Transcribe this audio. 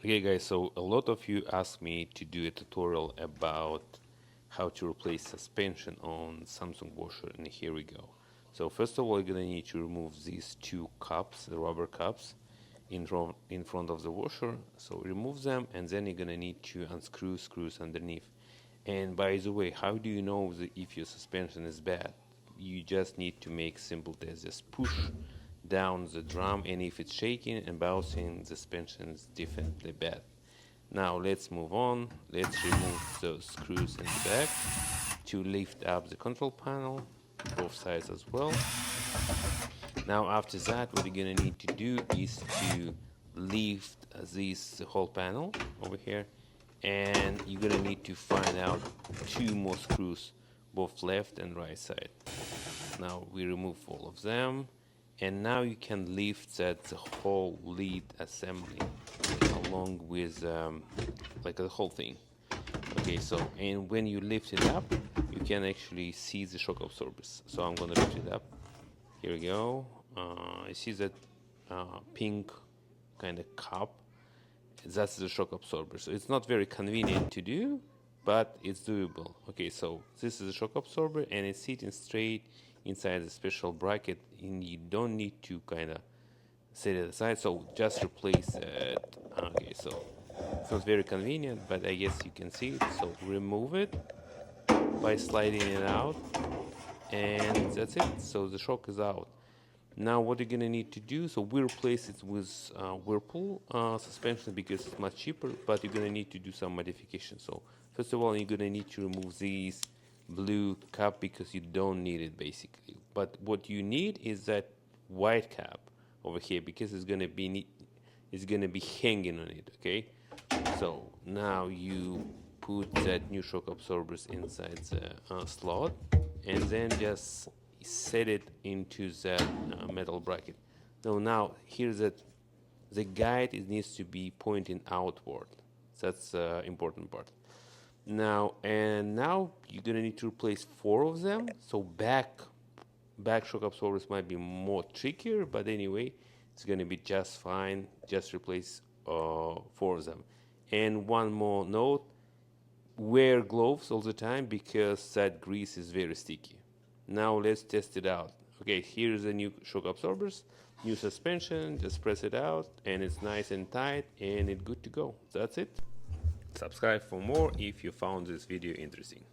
Okay guys, so a lot of you asked me to do a tutorial about how to replace suspension on Samsung washer, and here we go. So first of all, you're gonna need to remove these two cups, the rubber cups in front of the washer. So remove them, and then you're gonna need to unscrew screws underneath. And by the way, how do you know if your suspension is bad? You just need to make simple test. Just push down the drum, and if it's shaking and bouncing, the suspension is definitely bad. Now let's move on. Let's remove those screws in the back to lift up the control panel, both sides as well. Now after that, what you're gonna need to do is to lift this whole panel over here, and you're gonna need to find out two more screws, both left and right side. Now we remove all of them, and now you can lift that the whole lid assembly along with like the whole thing. Okay, so and when you lift it up, you can actually see the shock absorbers. So I'm gonna lift it up. Here we go. I see that pink kind of cup. That's the shock absorber. So it's not very convenient to do, but it's doable. Okay, so this is a shock absorber, and it's sitting straight inside a special bracket, and you don't need to kind of set it aside. So just replace it. Okay, so it's not very convenient, but I guess you can see it. So remove it by sliding it out, and that's it. So the shock is out. Now what you're gonna need to do, so we replace it with Whirlpool suspension because it's much cheaper, but you're gonna need to do some modification. So first of all, you're gonna need to remove this blue cap because you don't need it basically. But what you need is that white cap over here because it's gonna be hanging on it. Okay, so now you put that new shock absorbers inside the slot, and then just set it into that metal bracket. Now here's that the guide, it needs to be pointing outward. That's the important part. Now you're gonna need to replace four of them. So back shock absorbers might be more trickier, but anyway, it's gonna be just fine. Just replace four of them. And one more note: wear gloves all the time because that grease is very sticky. Now let's test it out. Okay, here's the new shock absorbers, new suspension. Just press it out, and it's nice and tight, and it's good to go. That's it. Subscribe for more if you found this video interesting.